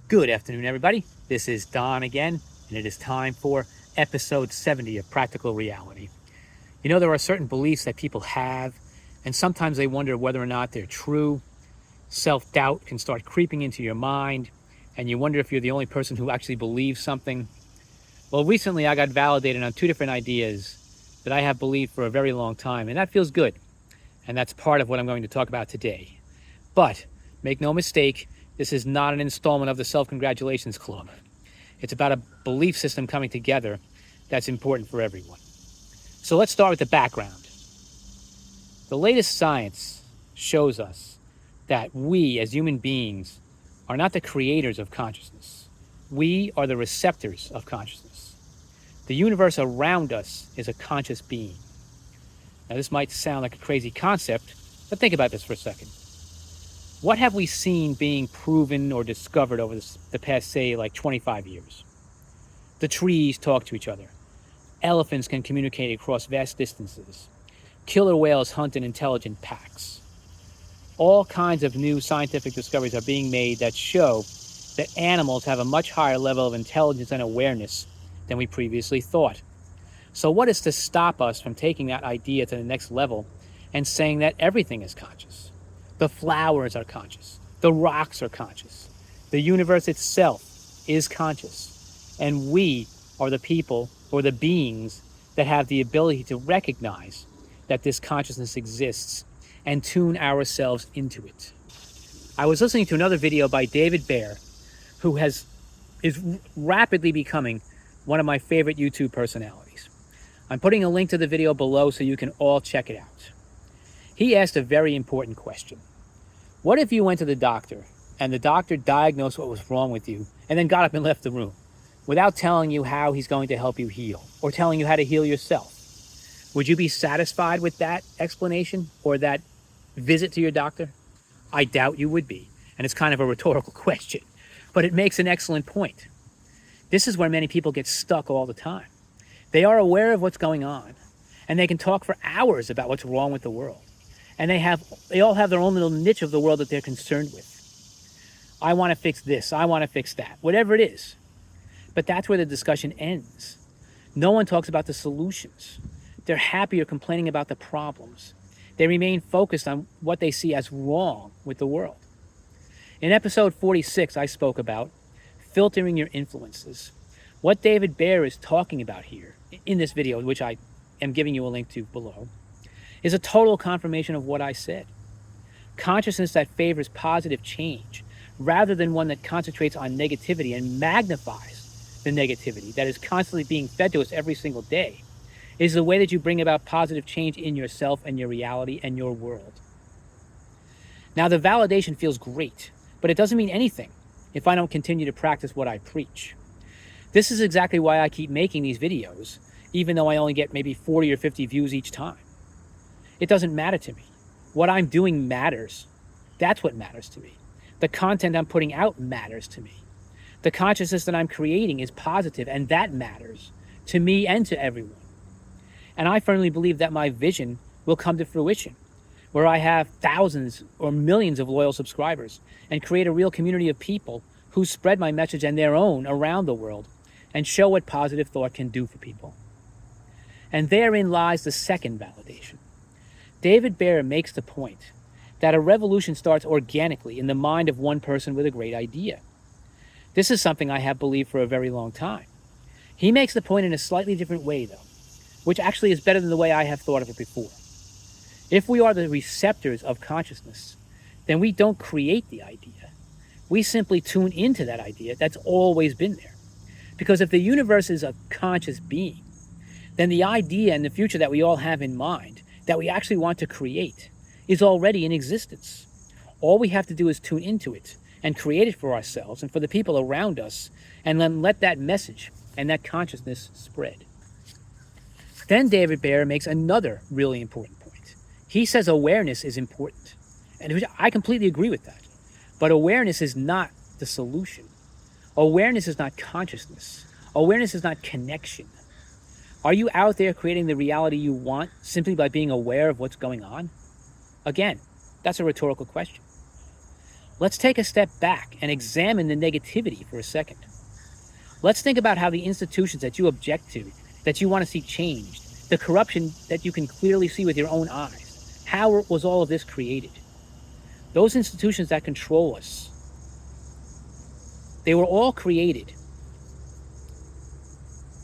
Good afternoon, everybody. This is Don again, and it is time for episode 70 of Practical Reality. You know, there are certain beliefs that people have, and sometimes they wonder whether or not they're true. Self doubt can start creeping into your mind, and you wonder if you're the only person who actually believes something. Well, recently I got validated on two different ideas that I have believed for a very long time, and that feels good. And that's part of what I'm going to talk about today. But make no mistake, this is not an installment of the Self Congratulations Club. It's about a belief system coming together that's important for everyone. So let's start with the background. The latest science shows us that we, as human beings, are not the creators of consciousness. We are the receptors of consciousness. The universe around us is a conscious being. Now, this might sound like a crazy concept, but think about this for a second. What have we seen being proven or discovered over the past, say, like 25 years? The trees talk to each other. Elephants can communicate across vast distances. Killer whales hunt in intelligent packs. All kinds of new scientific discoveries are being made that show that animals have a much higher level of intelligence and awareness than we previously thought. So what is to stop us from taking that idea to the next level and saying that everything is conscious? The flowers are conscious. The rocks are conscious. The universe itself is conscious. And we are the people or the beings that have the ability to recognize that this consciousness exists and tune ourselves into it. I was listening to another video by David Baer, who is rapidly becoming one of my favorite YouTube personalities. I'm putting a link to the video below so you can all check it out. He asked a very important question. What if you went to the doctor and the doctor diagnosed what was wrong with you and then got up and left the room without telling you how he's going to help you heal or telling you how to heal yourself? Would you be satisfied with that explanation or that visit to your doctor? I doubt you would be, and it's kind of a rhetorical question, but it makes an excellent point. This is where many people get stuck all the time. They are aware of what's going on, and they can talk for hours about what's wrong with the world. And they all have their own little niche of the world that they're concerned with. I want to fix this, I want to fix that, whatever it is. But that's where the discussion ends. No one talks about the solutions. They're happier complaining about the problems. They remain focused on what they see as wrong with the world. In episode 46, I spoke about filtering your influences. What David Baer is talking about here in this video, which I am giving you a link to below, is a total confirmation of what I said. Consciousness that favors positive change rather than one that concentrates on negativity and magnifies the negativity that is constantly being fed to us every single day is the way that you bring about positive change in yourself and your reality and your world. Now, the validation feels great, but it doesn't mean anything if I don't continue to practice what I preach. This is exactly why I keep making these videos, even though I only get maybe 40 or 50 views each time. It doesn't matter to me. What I'm doing matters. That's what matters to me. The content I'm putting out matters to me. The consciousness that I'm creating is positive, and that matters to me and to everyone. And I firmly believe that my vision will come to fruition, where I have thousands or millions of loyal subscribers and create a real community of people who spread my message and their own around the world and show what positive thought can do for people. And therein lies the second validation. David Baer makes the point that a revolution starts organically in the mind of one person with a great idea. This is something I have believed for a very long time. He makes the point in a slightly different way, though, which actually is better than the way I have thought of it before. If we are the receptors of consciousness, then we don't create the idea. We simply tune into that idea that's always been there. Because if the universe is a conscious being, then the idea and the future that we all have in mind, that we actually want to create, is already in existence. All we have to do is tune into it and create it for ourselves and for the people around us, and then let that message and that consciousness spread. Then David Baer makes another really important point. He says awareness is important, and I completely agree with that. But awareness is not the solution. Awareness is not consciousness. Awareness is not connection. Are you out there creating the reality you want simply by being aware of what's going on? Again, that's a rhetorical question. Let's take a step back and examine the negativity for a second. Let's think about how the institutions that you object to, that you want to see changed, the corruption that you can clearly see with your own eyes, how was all of this created? Those institutions that control us, they were all created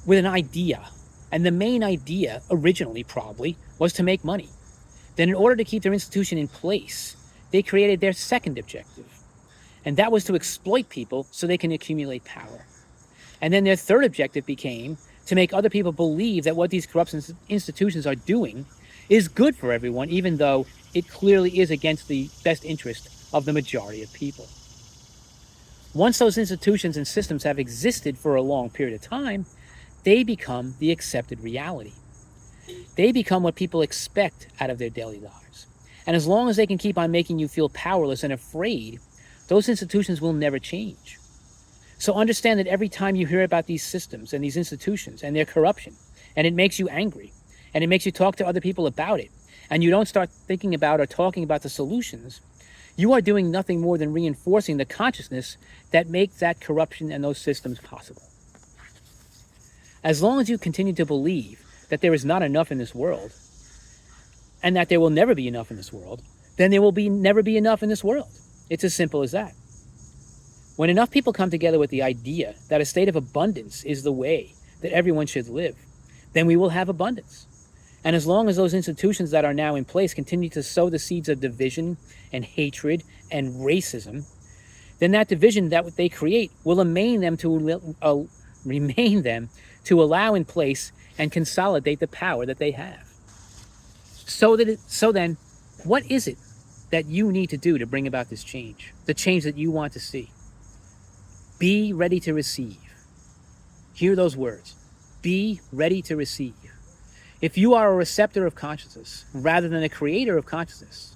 with an idea. And the main idea, originally probably, was to make money. Then in order to keep their institution in place, they created their second objective. And that was to exploit people so they can accumulate power. And then their third objective became to make other people believe that what these corrupt institutions are doing is good for everyone, even though it clearly is against the best interest of the majority of people. Once those institutions and systems have existed for a long period of time, they become the accepted reality. They become what people expect out of their daily lives. And as long as they can keep on making you feel powerless and afraid, those institutions will never change. So understand that every time you hear about these systems and these institutions and their corruption, and it makes you angry, and it makes you talk to other people about it, and you don't start thinking about or talking about the solutions, you are doing nothing more than reinforcing the consciousness that makes that corruption and those systems possible. As long as you continue to believe that there is not enough in this world, and that there will never be enough in this world, then there will never be enough in this world. It's as simple as that. When enough people come together with the idea that a state of abundance is the way that everyone should live, then we will have abundance. And as long as those institutions that are now in place continue to sow the seeds of division and hatred and racism, then that division that they create will remain them to allow in place and consolidate the power that they have. So then, what is it that you need to do to bring about this change, the change that you want to see? Be ready to receive. Hear those words. Be ready to receive. If you are a receptor of consciousness rather than a creator of consciousness,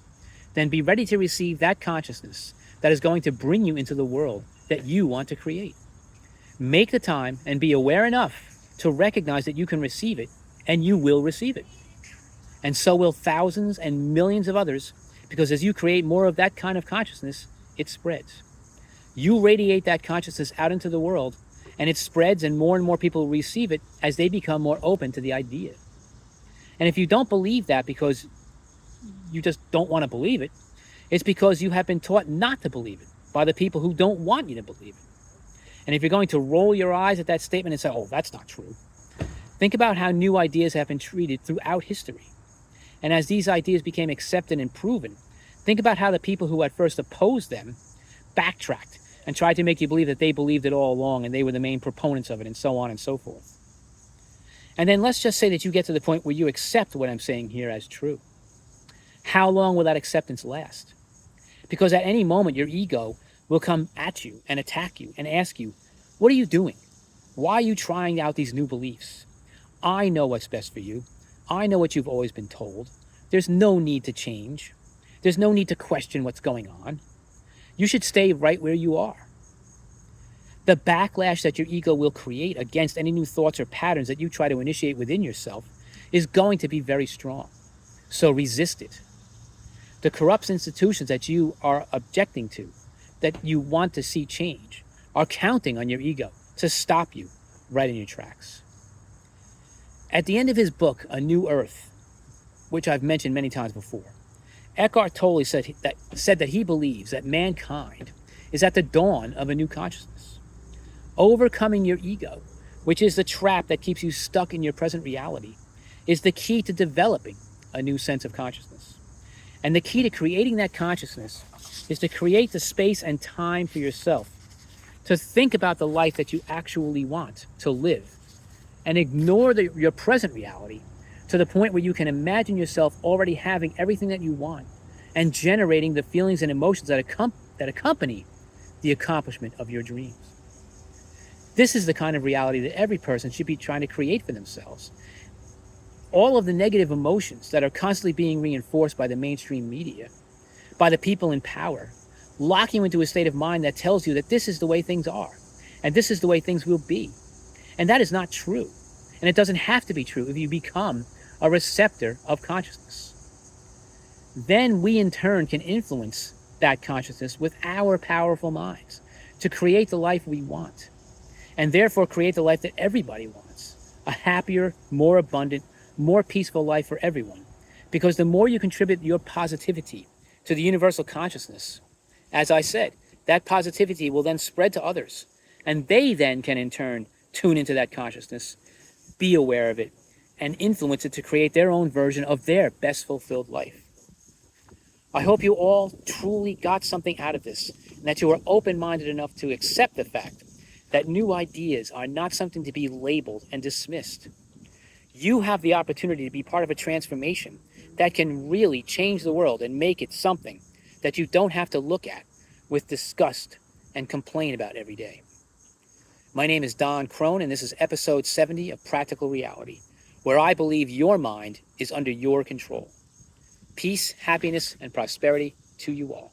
then be ready to receive that consciousness that is going to bring you into the world that you want to create. Make the time and be aware enough to recognize that you can receive it, and you will receive it. And so will thousands and millions of others, because as you create more of that kind of consciousness, it spreads. You radiate that consciousness out into the world, and it spreads, and more people receive it as they become more open to the idea. And if you don't believe that because you just don't want to believe it, it's because you have been taught not to believe it by the people who don't want you to believe it. And if you're going to roll your eyes at that statement and say, oh, that's not true, think about how new ideas have been treated throughout history. And as these ideas became accepted and proven, think about how the people who at first opposed them backtracked and tried to make you believe that they believed it all along and they were the main proponents of it, and so on and so forth. And then let's just say that you get to the point where you accept what I'm saying here as true. How long will that acceptance last? Because at any moment, your ego will come at you and attack you and ask you, what are you doing? Why are you trying out these new beliefs? I know what's best for you. I know what you've always been told. There's no need to change. There's no need to question what's going on. You should stay right where you are. The backlash that your ego will create against any new thoughts or patterns that you try to initiate within yourself is going to be very strong. So resist it. The corrupt institutions that you are objecting to, that you want to see change, are counting on your ego to stop you right in your tracks. At the end of his book, A New Earth, which I've mentioned many times before, Eckhart Tolle said that he believes that mankind is at the dawn of a new consciousness. Overcoming your ego, which is the trap that keeps you stuck in your present reality, is the key to developing a new sense of consciousness. And the key to creating that consciousness is to create the space and time for yourself to think about the life that you actually want to live, and ignore your present reality to the point where you can imagine yourself already having everything that you want and generating the feelings and emotions that accompany the accomplishment of your dreams. This is the kind of reality that every person should be trying to create for themselves. All of the negative emotions that are constantly being reinforced by the mainstream media, by the people in power, lock you into a state of mind that tells you that this is the way things are, and this is the way things will be. And that is not true. And it doesn't have to be true if you become a receptor of consciousness. Then we in turn can influence that consciousness with our powerful minds to create the life we want, and therefore create the life that everybody wants, a happier, more abundant, more peaceful life for everyone. Because the more you contribute your positivity to the universal consciousness, as I said, that positivity will then spread to others, and they then can in turn tune into that consciousness, be aware of it, and influence it to create their own version of their best fulfilled life. I hope you all truly got something out of this, and that you are open-minded enough to accept the fact that new ideas are not something to be labeled and dismissed. You have the opportunity to be part of a transformation that can really change the world and make it something that you don't have to look at with disgust and complain about every day. My name is Don Crone, and this is episode 70 of Practical Reality, where I believe your mind is under your control. Peace, happiness, and prosperity to you all.